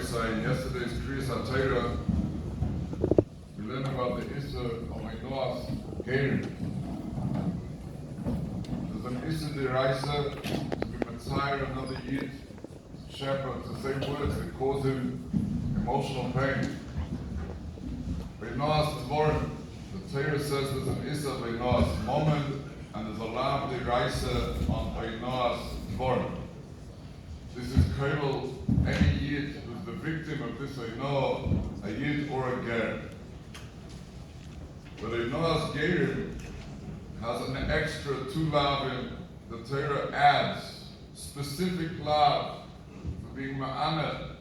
Raisa in yesterday's Kriyas HaTorah, we learned about the Issa of Noah's Gerim. There's an Issa de Raisa to be Mitzayir another Yid, shepherd, to say words that cause him emotional pain. By Noah's Dvorim, the Torah says there's an Issa by Noah's moment, and there's a Lav de Raisa on by Noah's Dvorim. This is Kollel, any Yid who's the victim of this Noah, a Yid or a Ger. But Noah's Gerim has an extra two lavim. The Torah adds specific lav for being ma'aneh,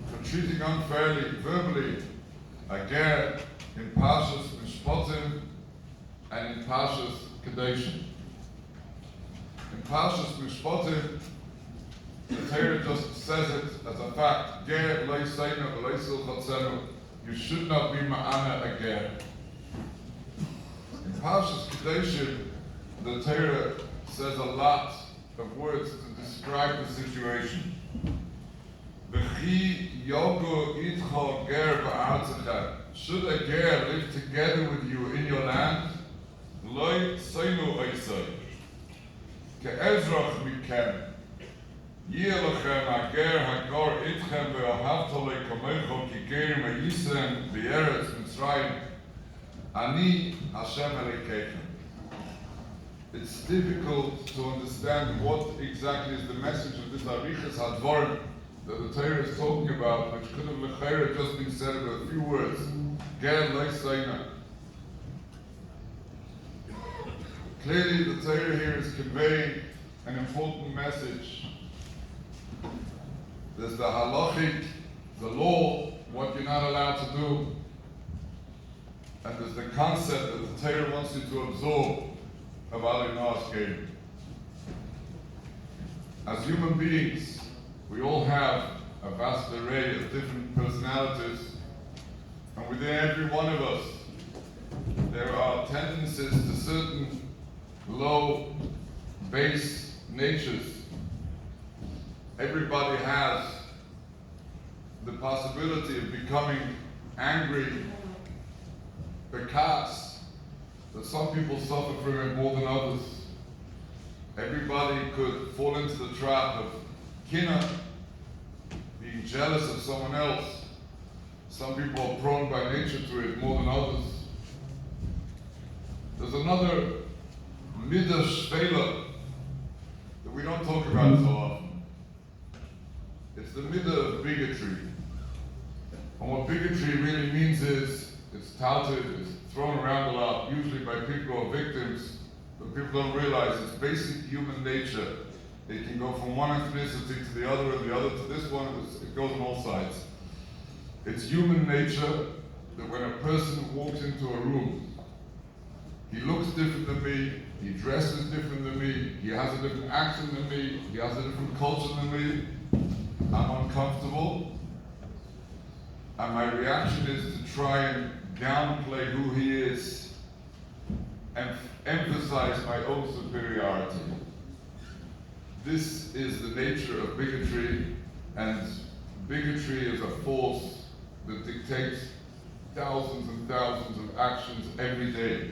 for treating unfairly, verbally, a Ger in Pashas Mishpatim and in Pashas Kadeshim. In Pashas Mishpatim, the Torah just says it as a fact. Ger lo yiseinu v'lo yisil chatzenu. You should not be ma'ana a ger. In Pashas Kadeshim, the Torah says a lot of words to describe the situation. V'chi yogu itcha ger ba'artzecha. Should a ger live together with you in your land? Lo yiseinu oisei. Ke'ezrach mikem. Yeh lachem hager hagor itchem ve'ahavta le'kamecho ki gerim ha'yisem v'eretz Mitzrayim. Ani Hashem Elokeichem. It's difficult to understand what exactly is the message of this Arichas HaDvorim that the Torah is talking about, which could have l'chayra just been said with a few words. Ger lo yiseinu. Clearly, the Torah here is conveying an important message. There's the halachic, the law, what you're not allowed to do, and there's the concept that the Torah wants you to absorb of Ali Noah's game. As human beings, we all have a vast array of different personalities, and within every one of us, there are tendencies to certain low, base natures. Everybody has the possibility of becoming angry, because that some people suffer from it more than others. Everybody could fall into the trap of kina, being jealous of someone else. Some people are prone by nature to it more than others. There's another midah shvela that we don't talk about so often. It's the midah of bigotry. And what bigotry really means is, it's touted, it's thrown around a lot, usually by people who are victims, but people don't realize it's basic human nature. It can go from one ethnicity to the other and the other to this one, it goes on all sides. It's human nature that when a person walks into a room, he looks different than me, he dresses different than me, he has a different accent than me, he has a different culture than me. I'm uncomfortable, and my reaction is to try and downplay who he is and emphasize my own superiority. This is the nature of bigotry, and bigotry is a force that dictates thousands and thousands of actions every day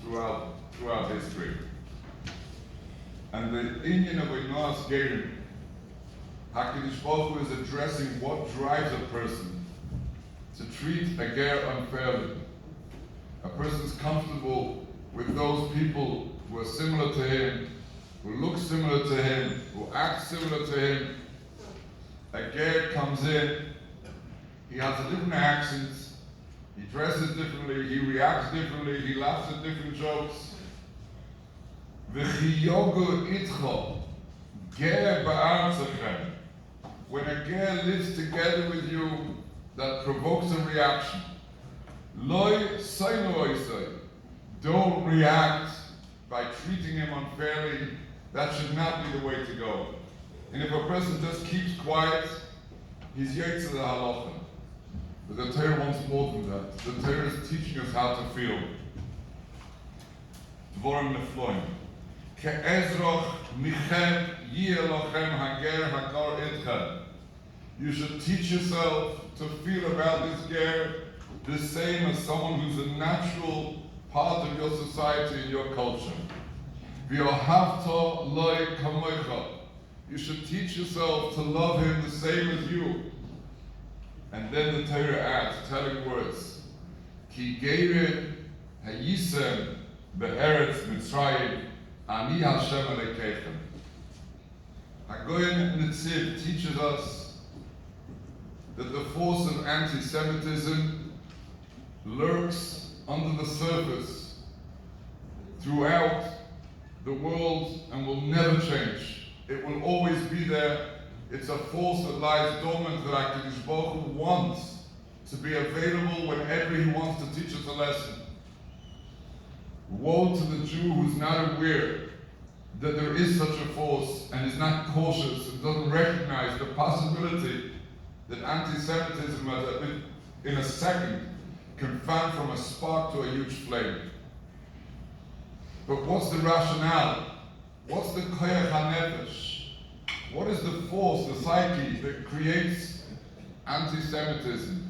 throughout history. And the Indian of Noah's Gerim, HaKadosh Baruch Hu is addressing what drives a person to treat a ger unfairly. A person's comfortable with those people who are similar to him, who look similar to him, who act similar to him. A ger comes in, he has a different accent, he dresses differently, he reacts differently, he laughs at different jokes. V'chi yogu itcho ger ba'artzachem. When a ger lives together with you, that provokes a reaction. Loi seinu oisei. Don't react by treating him unfairly. That should not be the way to go. And if a person just keeps quiet, he's yetzer the halacha. But the Torah wants more than that. The Torah is teaching us how to feel. Dvorim nefloim. Ke'ezroch michem yeh lochem hager hakar itchem. You should teach yourself to feel about this ger the same as someone who's a natural part of your society and your culture. V'yohavto loy kamoicha. You should teach yourself to love him the same as you. And then the Torah adds, telling words, Ki geirin hayisem be'eretz Mitzrayim ani Hashem Elokeichem. Hagoyin Netziv teaches us that the force of anti-Semitism lurks under the surface throughout the world and will never change. It will always be there. It's a force that lies dormant that HaKadosh Baruch Hu wants to be available whenever he wants to teach us a lesson. Woe to the Jew who's not aware that there is such a force and is not cautious and doesn't recognize the possibility that anti-Semitism in a second can fan from a spark to a huge flame. But what's the rationale? What's the koyach hanefesh? What is the force, the psyche, that creates anti-Semitism?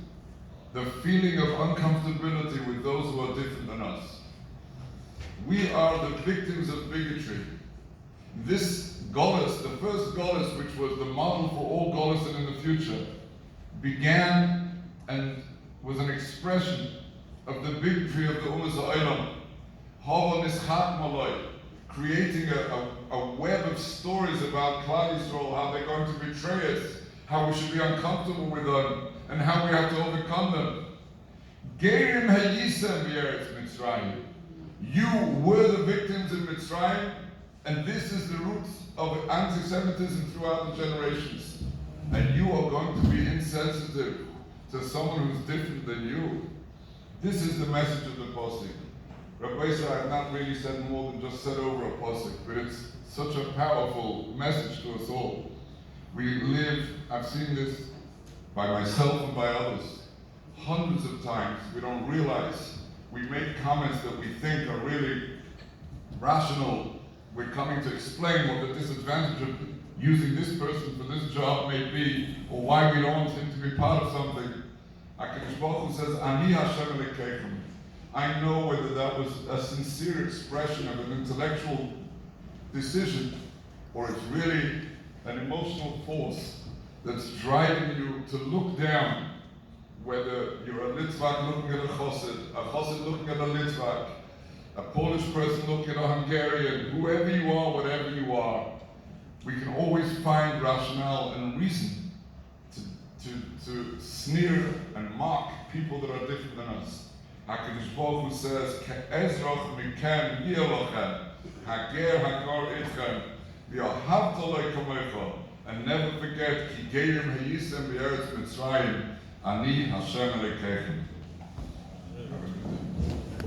The feeling of uncomfortability with those who are different than us. We are the victims of bigotry. This golus, the first golus, which was the model for all golus in the future, began and was an expression of the bigotry of the Ummah Ha'olam. Hava nischat maloi, creating a web of stories about Klal Yisrael, how they're going to betray us, how we should be uncomfortable with them, and how we have to overcome them. Gerim hayisem b'eretz Mitzrayim. You were the victims in Mitzrayim, and this is the roots of anti-Semitism throughout the generations. And you are going to be insensitive to someone who's different than you. This is the message of the Pasuk. Rabbi said, I have not really said more than just said over a Pasuk, but it's such a powerful message to us all. We live, I've seen this by myself and by others, hundreds of times. We don't realize. We make comments that we think are really rational. We're coming to explain what the disadvantage of using this person for this job may be, or why we don't want him to be part of something. HaKadosh Baruch Hu says, Ani Hashem Elokeichem. I know whether that was a sincere expression of an intellectual decision, or it's really an emotional force that's driving you to look down, whether you're a Litvak looking at a Chossid looking at a Litvak, a Polish person looking at a Hungarian, whoever you are, whatever you are, we can always find rationale and reason to sneer and mock people that are different than us. HaKadosh Baruch Hu says, Ke'ezroch mikem yeh lochem, hager hakar itchem, v'yohavto lo kamocha, and never forget, Ki geirim hayisem b'eretz Mitzrayim, ani Hashem Elokeichem.